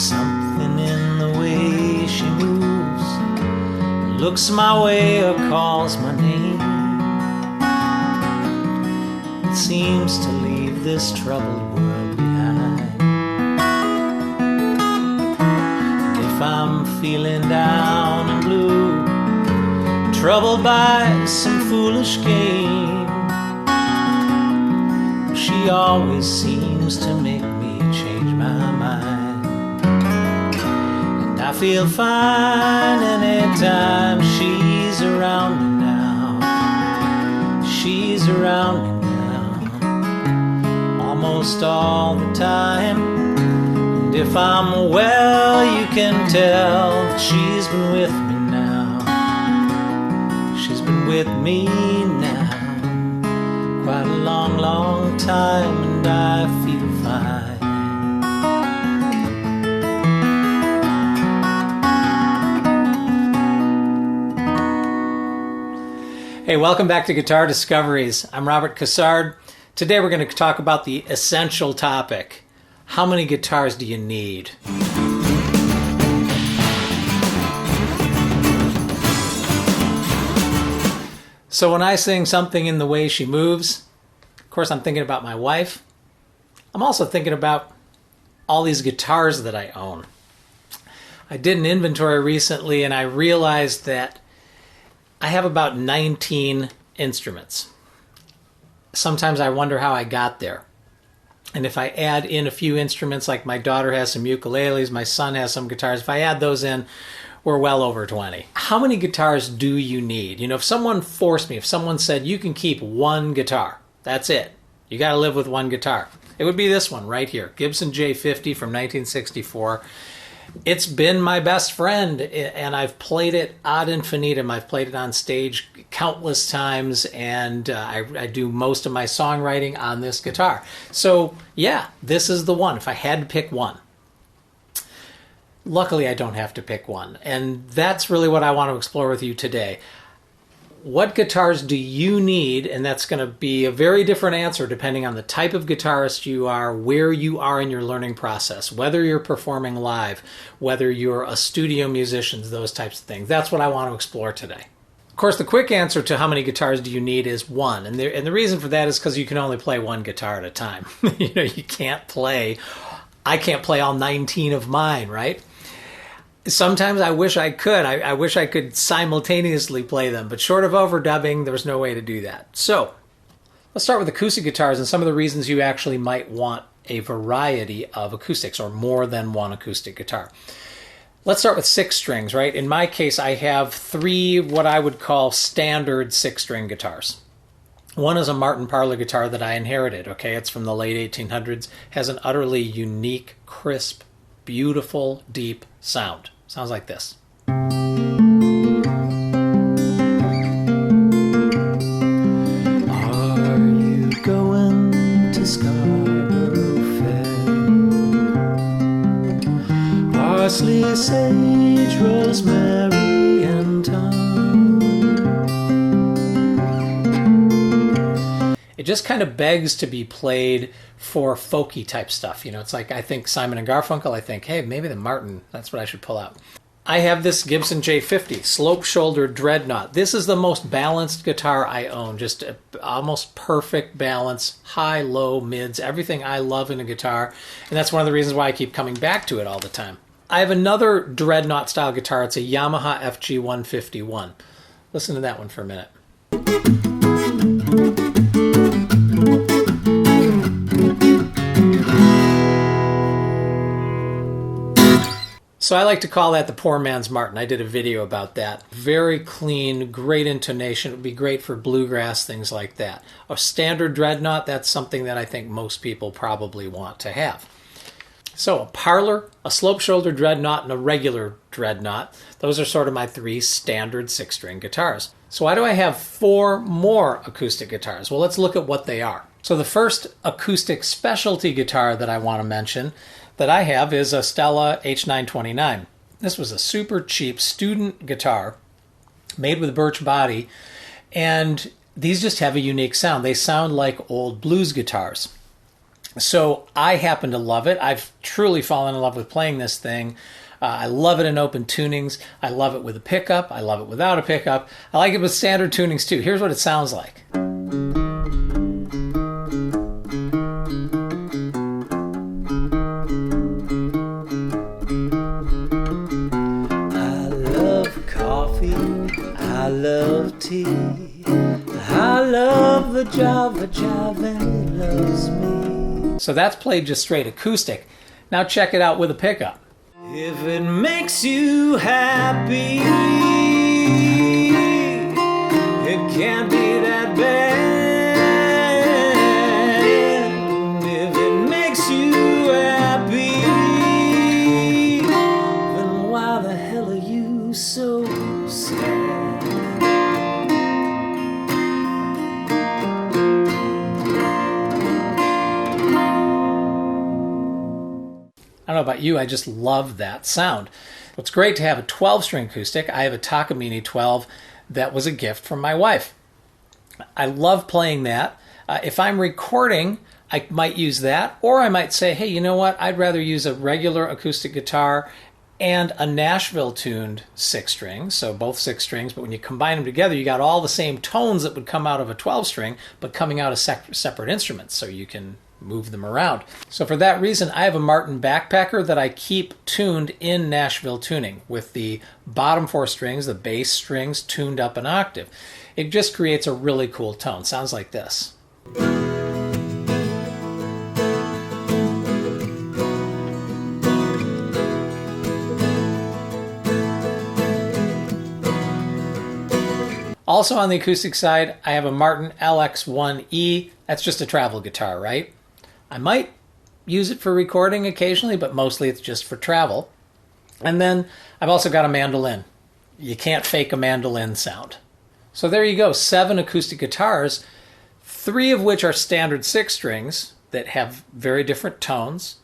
Something in the way she moves, looks my way or calls my name. It seems to leave this troubled world behind. And if I'm feeling down and blue, troubled by some foolish game, she always seems to make me change my mind. And I feel fine anytime she's around me now. She's around me now, almost all the time. And if I'm well, you can tell that she's been with me now. She's been with me now quite a long, long time, and I feel fine. Hey, welcome back to Guitar Discoveries. I'm Robert Cassard. Today we're going to talk about the essential topic. How many guitars do you need? So when I sing Something in the Way She Moves, of course I'm thinking about my wife. I'm also thinking about all these guitars that I own. I did an inventory recently and I realized that I have about 19 instruments. Sometimes I wonder how I got there. And if I add in a few instruments, like my daughter has some ukuleles, my son has some guitars, if I add those in, we're well over 20. How many guitars do you need? You know, if someone forced me, if someone said you can keep one guitar, that's it. You got to live with one guitar. It would be this one right here, Gibson J-50 from 1964. It's been my best friend, and I've played it ad infinitum. I've played it on stage countless times, and I do most of my songwriting on this guitar. So yeah, this is the one if I had to pick one. Luckily, I don't have to pick one, and that's really what I want to explore with you today. What guitars do you need? And that's going to be a very different answer depending on the type of guitarist you are, where you are in your learning process, whether you're performing live, whether you're a studio musician, those types of things. That's what I want to explore today. Of course, the quick answer to how many guitars do you need is one. And the reason for that is because you can only play one guitar at a time. You know, I can't play all 19 of mine, right? Sometimes I wish I could. I wish I could simultaneously play them, but short of overdubbing, there's no way to do that. So let's start with acoustic guitars and some of the reasons you actually might want a variety of acoustics or more than one acoustic guitar. Let's start with 6 strings, right? In my case, I have 3 what I would call standard 6-string guitars. One is a Martin Parlor guitar that I inherited, okay? It's from the late 1800s, has an utterly unique, crisp, beautiful, deep sound. Sounds like this. Are you going to Scarborough Fair? Parsley, sage, rosemary, and thyme. It just kind of begs to be played for folky type stuff. You know, it's like I think Simon and Garfunkel, I think, hey, maybe the Martin, that's what I should pull out. I have this Gibson J-50, slope-shouldered dreadnought. This is the most balanced guitar I own, just a almost perfect balance, high, low, mids, everything I love in a guitar, and that's one of the reasons why I keep coming back to it all the time. I have another dreadnought style guitar. It's a Yamaha FG 151. Listen to that one for a minute. So I like to call that the poor man's Martin. I did a video about that. Very clean, great intonation. It would be great for bluegrass, things like that. A standard dreadnought, that's something that I think most people probably want to have. So a Parlor, a slope-shoulder dreadnought, and a regular dreadnought. Those are sort of my 3 standard 6-string guitars. So why do I have 4 more acoustic guitars? Well, let's look at what they are. So the first acoustic specialty guitar that I want to mention that I have is a Stella H929. This was a super cheap student guitar made with a birch body, and these just have a unique sound. They sound like old blues guitars. So I happen to love it. I've truly fallen in love with playing this thing. I love it in open tunings. I love it with a pickup. I love it without a pickup. I like it with standard tunings too. Here's what it sounds like. I love coffee. I love tea. I love the Java and it loves me. So that's played just straight acoustic. Now check it out with a pickup. If it makes you happy, it can't be that bad. If it makes you happy, then why the hell are you so sad? I don't know about you, I just love that sound. It's great to have a 12-string acoustic. I have a Takamine 12 that was a gift from my wife. I love playing that. If I'm recording, I might use that, or I might say, hey, you know what? I'd rather use a regular acoustic guitar and a Nashville-tuned 6-string, so both 6 strings, but when you combine them together, you got all the same tones that would come out of a 12-string, but coming out of separate instruments, so you can move them around. So for that reason, I have a Martin backpacker that I keep tuned in Nashville tuning with the bottom 4 strings, the bass strings, tuned up an octave. It just creates a really cool tone. Sounds like this. Also on the acoustic side, I have a Martin LX1E. That's just a travel guitar, right? I might use it for recording occasionally, but mostly it's just for travel. And then I've also got a mandolin. You can't fake a mandolin sound. So there you go, 7 acoustic guitars, 3 of which are standard 6 strings that have very different tones,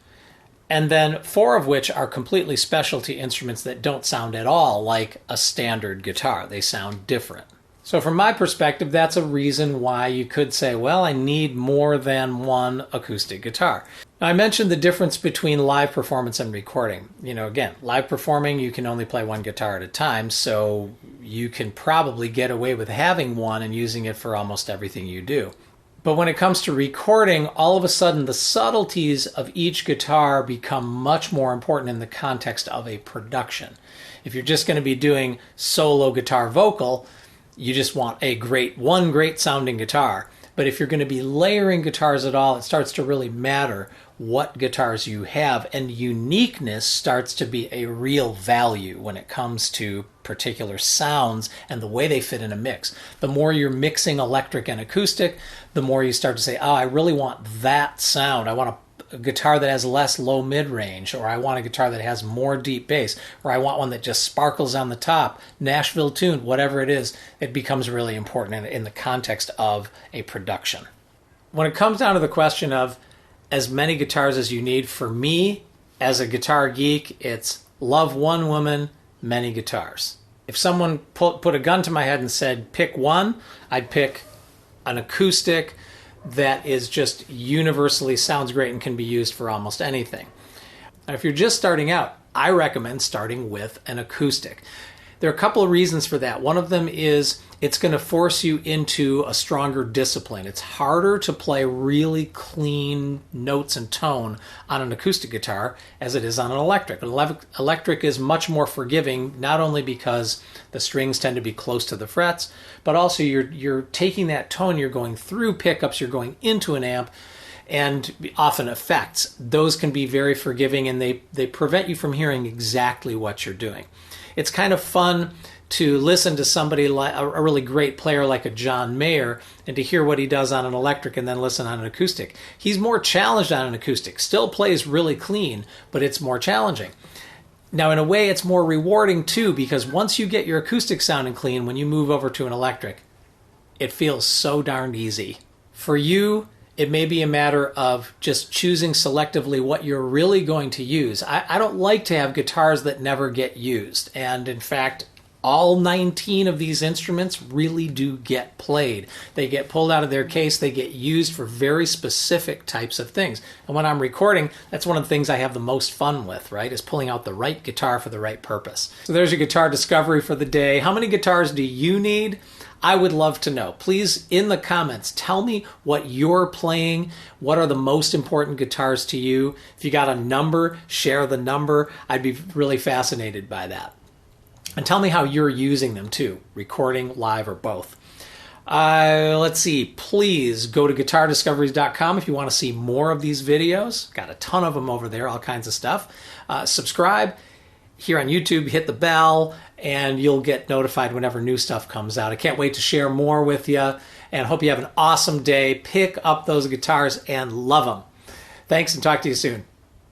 and then 4 of which are completely specialty instruments that don't sound at all like a standard guitar. They sound different. So from my perspective, that's a reason why you could say, well, I need more than one acoustic guitar. Now, I mentioned the difference between live performance and recording. You know, again, live performing, you can only play one guitar at a time, so you can probably get away with having one and using it for almost everything you do. But when it comes to recording, all of a sudden the subtleties of each guitar become much more important in the context of a production. If you're just going to be doing solo guitar vocal, you just want one great sounding guitar. But if you're going to be layering guitars at all, it starts to really matter what guitars you have, and uniqueness starts to be a real value when it comes to particular sounds and the way they fit in a mix. The more you're mixing electric and acoustic, the more you start to say, oh, I really want that sound. I want a guitar that has less low mid-range, or I want a guitar that has more deep bass, or I want one that just sparkles on the top, Nashville tuned, whatever it is. It becomes really important in the context of a production. When it comes down to the question of as many guitars as you need, for me, as a guitar geek, it's love one woman, many guitars. If someone put a gun to my head and said, pick one, I'd pick an acoustic that is just universally sounds great and can be used for almost anything. Now, if you're just starting out, I recommend starting with an acoustic. There are a couple of reasons for that. One of them is it's going to force you into a stronger discipline. It's harder to play really clean notes and tone on an acoustic guitar as it is on an electric. An electric is much more forgiving, not only because the strings tend to be close to the frets, but also you're taking that tone, you're going through pickups, you're going into an amp, and often effects. Those can be very forgiving, and they prevent you from hearing exactly what you're doing. It's kind of fun to listen to somebody like a really great player like a John Mayer and to hear what he does on an electric and then listen on an acoustic. He's more challenged on an acoustic, still plays really clean, but it's more challenging. Now, in a way, it's more rewarding too, because once you get your acoustic sounding clean, when you move over to an electric, it feels so darned easy. For you, it may be a matter of just choosing selectively what you're really going to use. I don't like to have guitars that never get used. And in fact, all 19 of these instruments really do get played. They get pulled out of their case, they get used for very specific types of things. And when I'm recording, that's one of the things I have the most fun with, right? Is pulling out the right guitar for the right purpose. So there's your guitar discovery for the day. How many guitars do you need? I would love to know. Please, in the comments, tell me what you're playing. What are the most important guitars to you? If you got a number, share the number. I'd be really fascinated by that. And tell me how you're using them too, recording, live, or both. Let's see. Please go to guitardiscoveries.com if you want to see more of these videos. Got a ton of them over there, all kinds of stuff. Subscribe here on YouTube, hit the bell, and you'll get notified whenever new stuff comes out. I can't wait to share more with you, and hope you have an awesome day. Pick up those guitars and love them. Thanks, and talk to you soon.